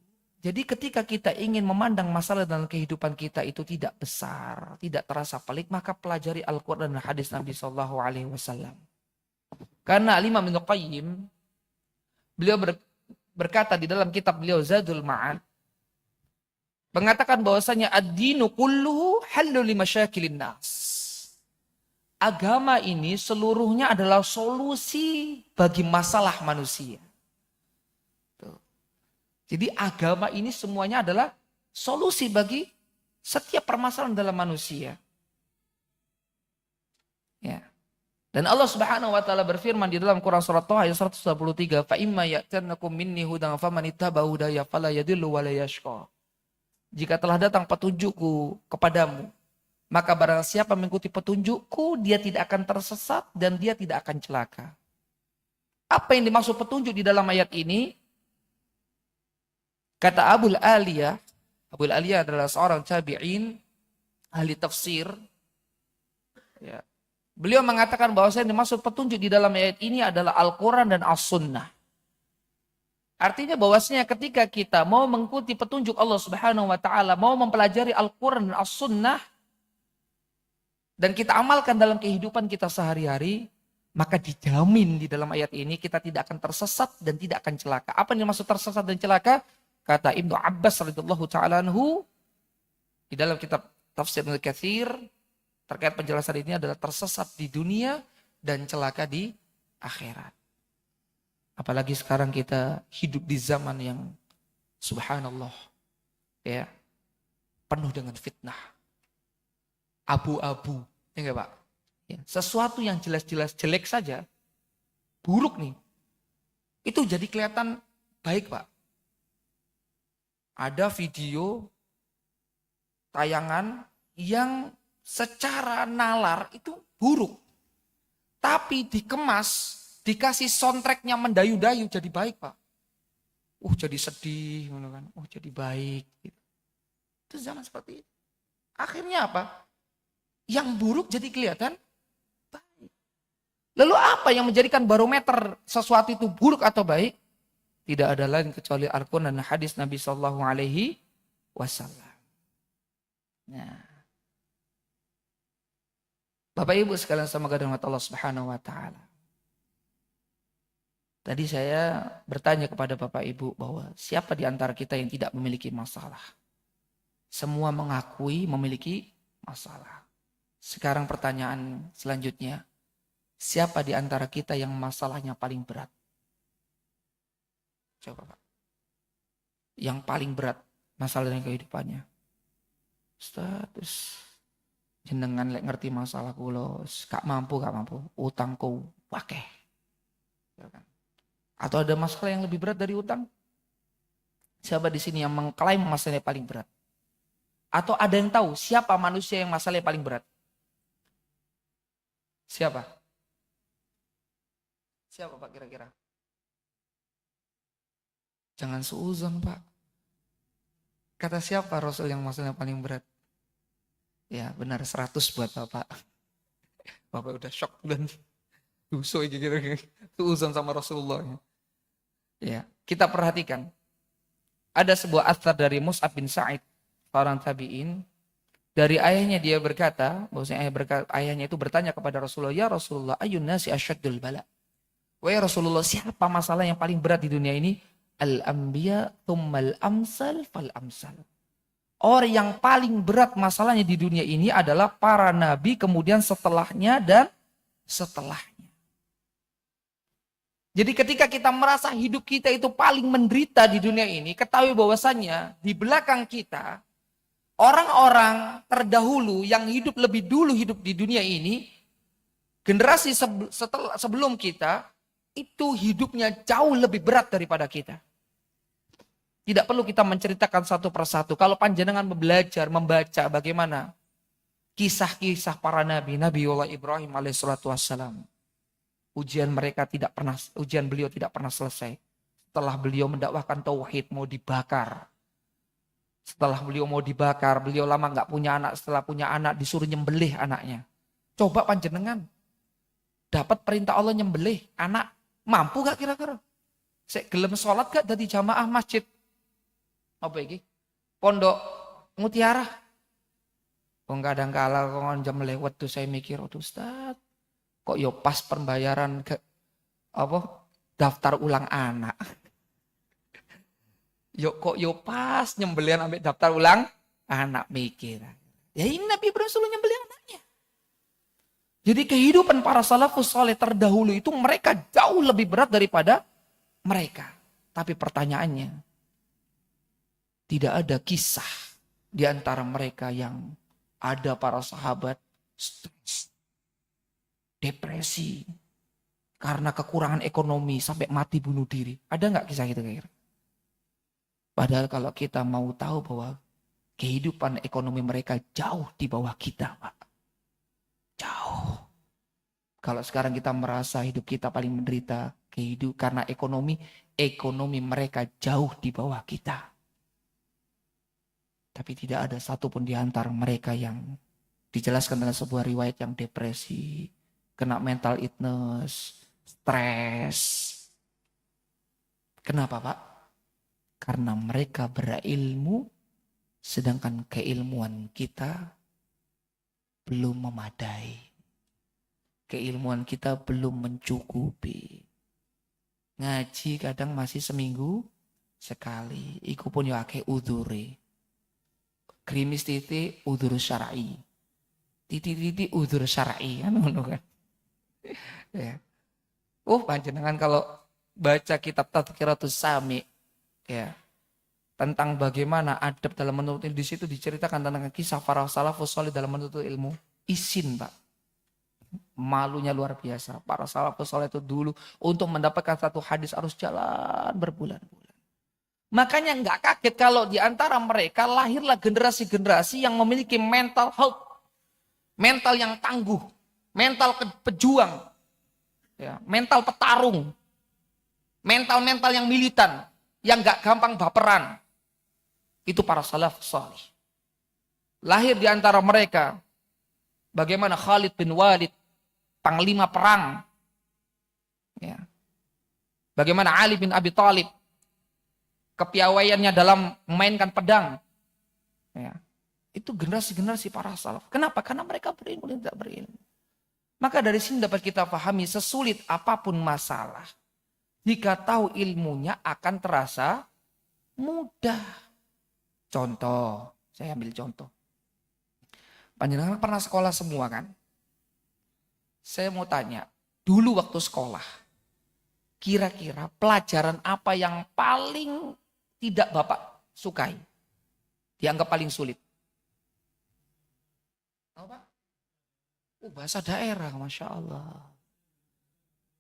Jadi ketika kita ingin memandang masalah dalam kehidupan kita itu tidak besar, tidak terasa pelik, maka pelajari Al-Quran dan hadis Nabi Sallallahu Alaihi Wasallam. Karena Imam Ibnu Qayyim, beliau berkata di dalam kitab beliau Zadul Ma'ad, mengatakan bahwasanya ad-dinu kulluhu hallu limasyakilin nas. Agama ini seluruhnya adalah solusi bagi masalah manusia. Tuh. Jadi agama ini semuanya adalah solusi bagi setiap permasalahan dalam manusia. Ya. Dan Allah Subhanahu wa taala berfirman di dalam Quran surat Thaha ayat 123, "Fa imma ya'tannakum minni hudan faman ittaba hudaya fala yadhillu wa la yashqa." Jika telah datang petunjukku kepadamu, maka barang siapa mengikuti petunjukku, dia tidak akan tersesat dan dia tidak akan celaka. Apa yang dimaksud petunjuk di dalam ayat ini? Kata Abul Aliyah adalah seorang tabi'in, ahli tafsir. Ya. Beliau mengatakan bahwa yang dimaksud petunjuk di dalam ayat ini adalah Al-Quran dan As-Sunnah. Artinya bahwasanya ketika kita mau mengikuti petunjuk Allah Subhanahu wa taala, mau mempelajari Al-Quran dan As-Sunnah, dan kita amalkan dalam kehidupan kita sehari-hari, maka dijamin di dalam ayat ini kita tidak akan tersesat dan tidak akan celaka. Apa yang dimaksud tersesat dan celaka? Kata Ibnu Abbas radhiyallahu ta'ala anhu di dalam kitab Tafsir Ibnu Katsir terkait penjelasan ini adalah tersesat di dunia dan celaka di akhirat. Apalagi sekarang kita hidup di zaman yang subhanallah ya, penuh dengan fitnah. Abu-abu, ya enggak Pak? Ya, sesuatu yang jelas-jelas jelek saja, buruk nih, itu jadi kelihatan baik Pak. Ada video tayangan yang secara nalar itu buruk. Tapi dikemas, dikasih soundtracknya mendayu-dayu jadi baik Pak. Jadi sedih, kan? Jadi baik. Itu zaman seperti itu. Akhirnya apa? Yang buruk jadi kelihatan baik. Lalu apa yang menjadikan barometer sesuatu itu buruk atau baik? Tidak ada lain kecuali Al-Quran dan hadis Nabi Sallallahu Alaihi Wasallam. Nah, Bapak Ibu sekalian sama rahmat Allah Subhanahu Wa Taala. Tadi saya bertanya kepada Bapak Ibu bahwa siapa di antara kita yang tidak memiliki masalah? Semua mengakui memiliki masalah. Sekarang pertanyaan selanjutnya, siapa di antara kita yang masalahnya paling berat? Coba Pak. Yang paling berat masalahnya kehidupannya. Status jenengan lek ngerti masalah kula, gak mampu, utangku wakeh. Ya kan? Atau ada masalah yang lebih berat dari utang? Siapa di sini yang mengklaim masalahnya paling berat? Atau ada yang tahu siapa manusia yang masalahnya paling berat? Siapa? Siapa Pak kira-kira? Jangan suuzon Pak. Kata siapa Rasul yang masalahnya paling berat? Ya benar 100 buat Bapak. Bapak udah shock dan duso gitu. Suuzon sama Rasulullah. Ya, kita perhatikan. Ada sebuah athar dari Mus'ab bin Sa'id, seorang tabi'in. Dari ayahnya dia berkata, bahwasanya ayahnya itu bertanya kepada Rasulullah, "Ya Rasulullah, ayyun nasi asyaddul bala?" Wahai Rasulullah, siapa masalah yang paling berat di dunia ini? Al-anbiya tsummal amsal fal amsal. Orang yang paling berat masalahnya di dunia ini adalah para nabi, kemudian setelahnya dan setelahnya. Jadi ketika kita merasa hidup kita itu paling menderita di dunia ini, ketahui bahwasannya di belakang kita orang-orang terdahulu yang hidup lebih dulu hidup di dunia ini, generasi sebelum kita, itu hidupnya jauh lebih berat daripada kita. Tidak perlu kita menceritakan satu persatu. Kalau panjenengan belajar, membaca bagaimana kisah-kisah para nabi, Nabiullah Ibrahim alaihissalatu wassalam. Ujian beliau tidak pernah selesai. Setelah beliau mendakwahkan tauhid mau dibakar. Setelah beliau mau dibakar, beliau lama nggak punya anak. Setelah punya anak disuruh nyembelih anaknya. Coba panjenengan dapat perintah Allah nyembelih anak, mampu gak kira-kira? Saya gelem sholat gak dari jamaah masjid? Apa ini? Pondok Mutiara. Kadang kala kok jam lewat tuh saya mikir, Ustaz, kok yo pas pembayaran ke daftar ulang anak. Kok pas nyembelian ambil daftar ulang anak mikir. Ya ini Nabi Ibrahim selalu nyembelih anaknya. Jadi kehidupan para salafus saleh terdahulu itu mereka jauh lebih berat daripada mereka. Tapi pertanyaannya, tidak ada kisah di antara mereka yang ada para sahabat stres. depresi, karena kekurangan ekonomi sampai mati bunuh diri. Ada nggak kisah gitu kira-kira? Padahal kalau kita mau tahu bahwa kehidupan ekonomi mereka jauh di bawah kita, Pak. Jauh. Kalau sekarang kita merasa hidup kita paling menderita, karena ekonomi mereka jauh di bawah kita. Tapi tidak ada satupun di antara mereka yang dijelaskan dalam sebuah riwayat yang depresi, kena mental illness, stres. Kenapa, Pak? Karena mereka berilmu, sedangkan keilmuan kita belum memadai. Keilmuan kita belum mencukupi. Ngaji kadang masih seminggu sekali. Iku pun ya akeh udhure. Krimis titik udur syar'i. Titik udur syar'i kan ngono kan. Ya. Panjenengan kalau baca kitab Tadhkiratus Sami ya, tentang bagaimana adab dalam menuntut ilmu, di situ diceritakan tentang kisah para salafus salih dalam menuntut ilmu. Isin, Pak. Malunya luar biasa. Para salafus salih itu dulu untuk mendapatkan satu hadis harus jalan berbulan-bulan. Makanya nggak kaget kalau di antara mereka lahirlah generasi-generasi yang memiliki mental health, mental yang tangguh, mental pejuang, ya, mental petarung, mental-mental yang militan, yang nggak gampang baperan. Itu para salafus salih. Lahir di antara mereka bagaimana Khalid bin Walid, panglima perang. Ya. Bagaimana Ali bin Abi Thalib, kepiawaiannya dalam memainkan pedang. Ya. Itu generasi-generasi para salaf. Kenapa? Karena mereka berilmu dan tidak berilmu. Maka dari sini dapat kita pahami, sesulit apapun masalah, jika tahu ilmunya akan terasa mudah. Contoh, saya ambil contoh. Panjenengan pernah sekolah semua kan? Saya mau tanya, dulu waktu sekolah, kira-kira pelajaran apa yang paling tidak Bapak sukai? Dianggap paling sulit? Apa? Bahasa daerah, Masya Allah.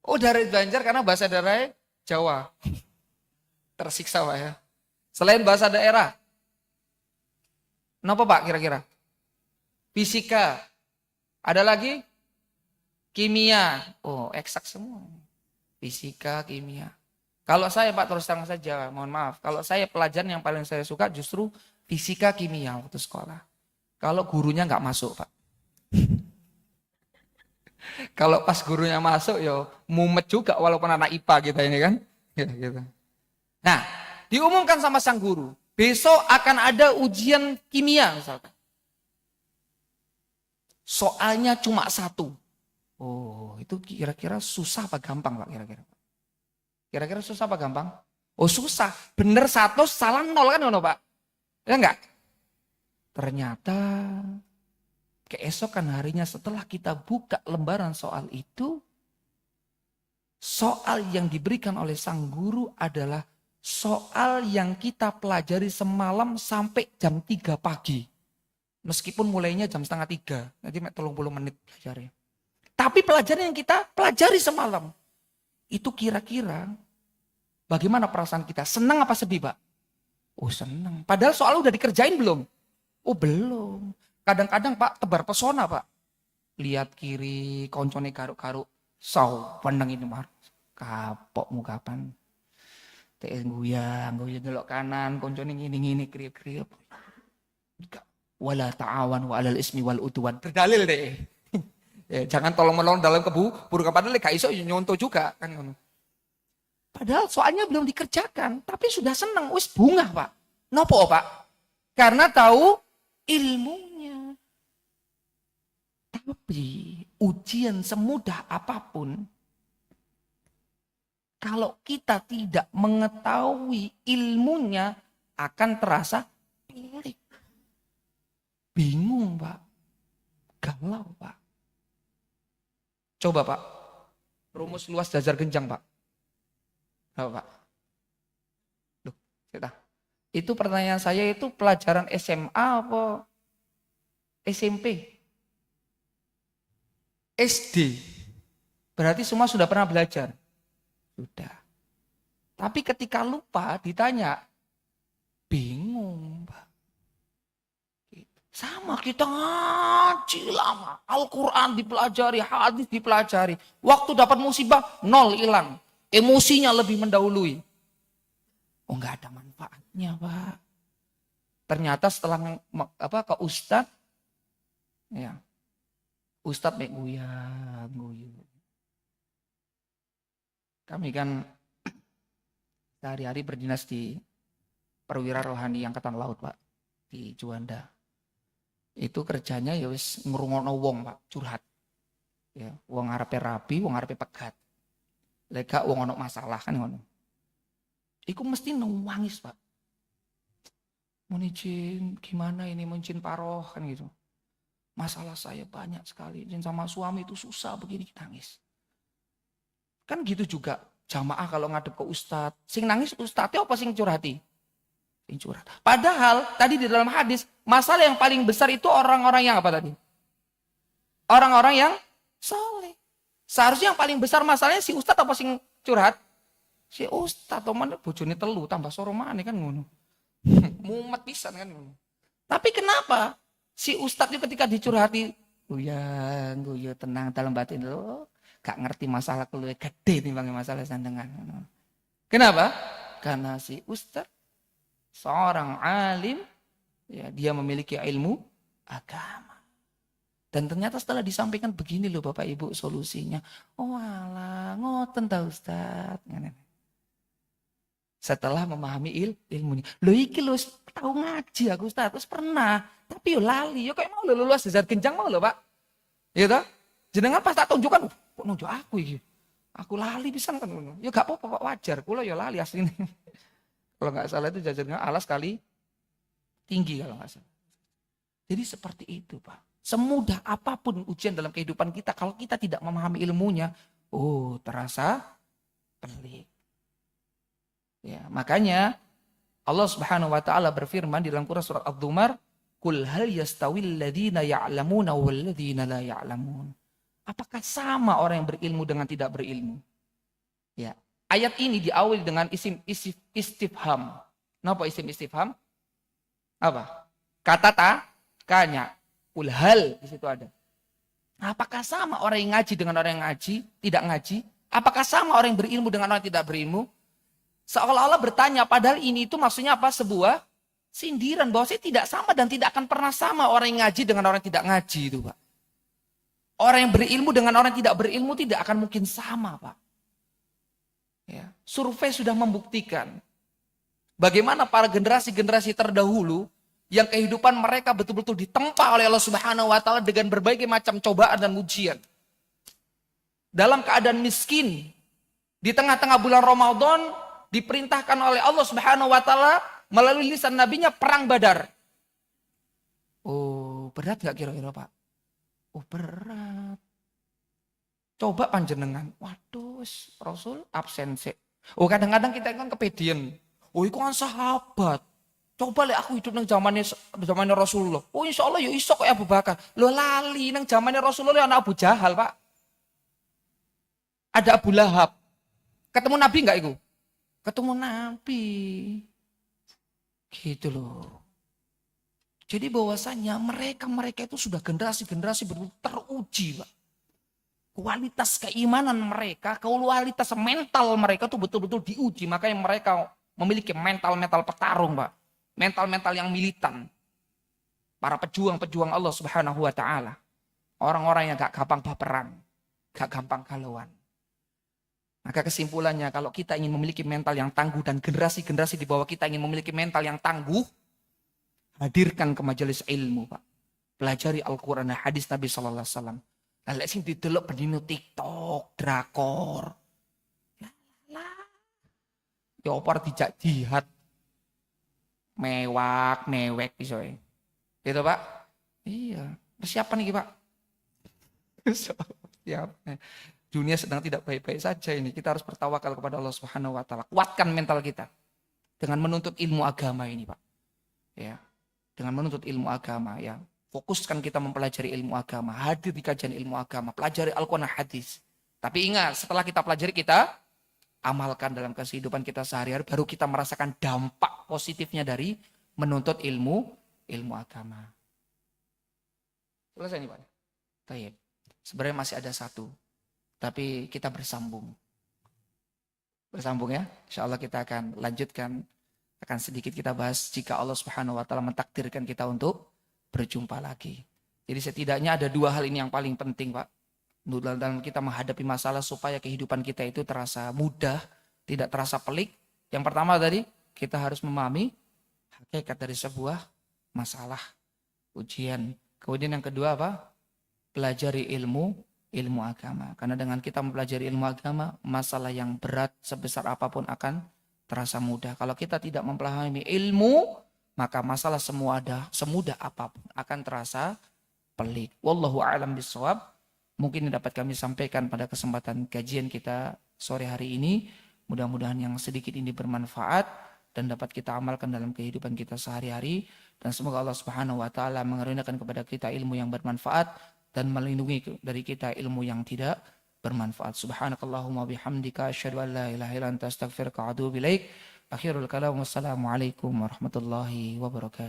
Dari Banjar karena bahasa daerah Jawa. Tersiksa Pak ya. Selain bahasa daerah, kenapa Pak kira-kira? Fisika. Ada lagi? Kimia. Eksak semua. Fisika, kimia. Kalau saya Pak terus terang saja, mohon maaf. Kalau saya pelajaran yang paling saya suka justru fisika, kimia waktu sekolah. Kalau gurunya nggak masuk Pak. Kalau pas gurunya masuk ya mumet juga walaupun anak IPA kita ini kan. Gitu. Nah, diumumkan sama sang guru. Besok akan ada ujian kimia misalkan. Soalnya cuma 1. Itu kira-kira susah apa gampang Pak kira-kira? Kira-kira susah apa gampang? Susah. Bener 1, salah 0 kan Pak? Ya enggak? Ternyata keesokan harinya setelah kita buka lembaran soal itu, soal yang diberikan oleh sang guru adalah soal yang kita pelajari semalam sampai jam 3 pagi. Meskipun mulainya jam setengah 3, nanti 30 menit belajarnya. Tapi pelajaran yang kita pelajari semalam, itu kira-kira bagaimana perasaan kita? Senang apa sedih Pak? Senang. Padahal soal udah dikerjain belum? Belum. Kadang-kadang Pak tebar pesona Pak. Lihat kiri, koncone garuk-garuk. Pandang ini Mar. Kapokmu kapan? Guyang delok kanan, koncone ngini-ngini kriep-kriep. Wala ta'awan wa alal ismi wal udwan. Berdalil deh. Ya, jangan tolong-menolong dalam buruk padahal gak iso nyontoh juga kan. Padahal soalnya belum dikerjakan, tapi sudah senang. Wis bunga Pak. Nopo Pak? Karena tahu ilmunya. Tapi ujian semudah apapun, kalau kita tidak mengetahui ilmunya akan terasa pelik. Bingung Pak. Galau Pak. Coba Pak. Rumus luas dajar genjang Pak. Apa Pak? Loh, itu pertanyaan saya itu pelajaran SMA apa SMP? SD. Berarti semua sudah pernah belajar? Sudah. Tapi ketika lupa ditanya, bingung, Pak. Sama kita ngaji lama. Al-Quran dipelajari, hadis dipelajari. Waktu dapat musibah, nol hilang. Emosinya lebih mendahului. Oh, nggak ada manfaatnya, Pak. Ternyata setelah ke Ustadz, ya, Ustadz guyu. Kami kan sehari-hari berdinas di perwira rohani Angkatan Laut, Pak, di Juanda. Itu kerjanya ya wis ngrungokno wong, Pak, curhat. Ya, wong arepe rapi, wong arepe pegat. Lek gak wong ono masalah kan ngono. Iku mesti nangis, Pak. Mun izin gimana ini, mun izin paroh kan gitu. Masalah saya banyak sekali, izin sama suami itu susah begini, nangis. Kan gitu juga jamaah kalau ngadep ke ustadz. Sing nangis ustadznya apa sing curhati? Sing curhat. Padahal tadi di dalam hadis, masalah yang paling besar itu orang-orang yang apa tadi? Orang-orang yang saleh. Seharusnya yang paling besar masalahnya si ustadz apa sing curhat? Si ustadz, teman bojone telu tambah soro maneh kan ngono. Mumet pisan kan ngono. Tapi kenapa si ustadz itu ketika dicurhati, guyu tenang dalam batin lo, gak ngerti masalah keluar gede timbang masalah sandangan. Kenapa? Karena si ustadz seorang alim, ya, dia memiliki ilmu agama. Dan ternyata setelah disampaikan begini loh Bapak Ibu solusinya. Oh alah, ngoten ta Ustaz. Setelah memahami ilmunya. Loh iki lho tahu ngaji aku Ustaz, terus pernah. Tapi yo lali, yo kayak mau lulus Zat Genjang mau lho Pak. Ya toh? Jenengan pas tak tunjukkan, kok nunjuk aku iki. Aku lali pisan kan ngono. Ya gak apa-apa Pak, wajar. Kula yo lali asline. Kalau nggak salah itu jajarnya alas kali tinggi kalau nggak salah. Jadi seperti itu Pak. Semudah apapun ujian dalam kehidupan kita, kalau kita tidak memahami ilmunya, oh terasa pelik. Ya, makanya Allah Subhanahu wa taala berfirman di dalam Quran surat Ad-Dumar, "Qul hal yastawil ladzina ya'lamuna wal ladzina la ya'lamun." Apakah sama orang yang berilmu dengan tidak berilmu? Ya. Ayat ini diawali dengan isim istifham. Kenapa isim istifham? Apa? Kata tanya. Ulhal di situ ada. Apakah sama orang yang ngaji dengan orang yang tidak ngaji? Apakah sama orang yang berilmu dengan orang yang tidak berilmu? Seolah-olah bertanya, padahal ini itu maksudnya apa? Sebuah sindiran bahwa saya tidak sama dan tidak akan pernah sama orang yang ngaji dengan orang yang tidak ngaji itu, Pak. Orang yang berilmu dengan orang yang tidak berilmu tidak akan mungkin sama, Pak. Ya, survei sudah membuktikan bagaimana para generasi-generasi terdahulu yang kehidupan mereka betul-betul ditempa oleh Allah Subhanahu wa taala dengan berbagai macam cobaan dan ujian. Dalam keadaan miskin, di tengah-tengah bulan Ramadan diperintahkan oleh Allah Subhanahu wa taala melalui lisan nabinya perang Badar. Oh, berat enggak kira-kira, Pak? Oh, berat. Coba panjenengan, waduh, Rasul absen sih. Oh, kadang-kadang kita kan kepedian. Oh, itu kan sahabat. Coba lihat aku hidup nang zamannya Rasulullah. Oh, insya Allah ya iso kayak Abu Bakar. Lo lali nang zamannya Rasulullah anak Abu Jahal, Pak. Ada Abu Lahab. Ketemu Nabi enggak itu? Ketemu Nabi. Gitu loh. Jadi bahwasanya mereka itu sudah generasi-generasi teruji, Pak. Kualitas keimanan mereka, kualitas mental mereka tuh betul-betul diuji. Makanya mereka memiliki mental-mental petarung, Pak. Mental-mental yang militan. Para pejuang-pejuang Allah Subhanahu wa taala. Orang-orang yang gak gampang baperan, gak gampang galauan. Maka kesimpulannya kalau kita ingin memiliki mental yang tangguh dan generasi-generasi di bawah kita ingin memiliki mental yang tangguh, hadirkan ke majelis ilmu, Pak. Pelajari Al-Qur'an dan hadis Nabi sallallahu alaihi wasallam. Lah sing didelok pendino TikTok, drakor. Lah. Ya opor dijak jihad. Mewek iso e. Gitu, Pak? Iya. Persiapan nih, Pak. Siap. Dunia sedang tidak baik-baik saja ini. Kita harus bertawakal kepada Allah Subhanahu wa taala. Kuatkan mental kita dengan menuntut ilmu agama ini, Pak. Ya. Dengan menuntut ilmu agama, ya. Fokuskan kita mempelajari ilmu agama, hadir di kajian ilmu agama, pelajari Al-Quran hadis. Tapi ingat, setelah kita pelajari, kita amalkan dalam kehidupan kita sehari-hari, baru kita merasakan dampak positifnya dari menuntut ilmu agama. Selesai nih Pak. Baik. Sebenarnya masih ada satu, tapi kita bersambung. Bersambung ya. Insya Allah kita akan lanjutkan, akan sedikit kita bahas jika Allah Subhanahu Wa Taala mentakdirkan kita untuk berjumpa lagi. Jadi setidaknya ada dua hal ini yang paling penting Pak. Dalam kita menghadapi masalah supaya kehidupan kita itu terasa mudah, tidak terasa pelik. Yang pertama tadi, kita harus memahami hakikat dari sebuah masalah, ujian. Kemudian yang kedua apa? Pelajari ilmu agama. Karena dengan kita mempelajari ilmu agama, masalah yang berat sebesar apapun akan terasa mudah. Kalau kita tidak mempelajari ilmu, maka masalah semudah apapun akan terasa pelik. Wallahu a'lam bishawab. Mungkin yang dapat kami sampaikan pada kesempatan kajian kita sore hari ini. Mudah-mudahan yang sedikit ini bermanfaat dan dapat kita amalkan dalam kehidupan kita sehari-hari. Dan semoga Allah Subhanahu Wa Taala mengaruniakan kepada kita ilmu yang bermanfaat dan melindungi dari kita ilmu yang tidak bermanfaat. Subhanakallahumma bihamdika asyhadu an la ilaha illa anta astaghfiruka wa atubu ilaik. Akhirul kalam, wassalamualaikum warahmatullahi wabarakatuh.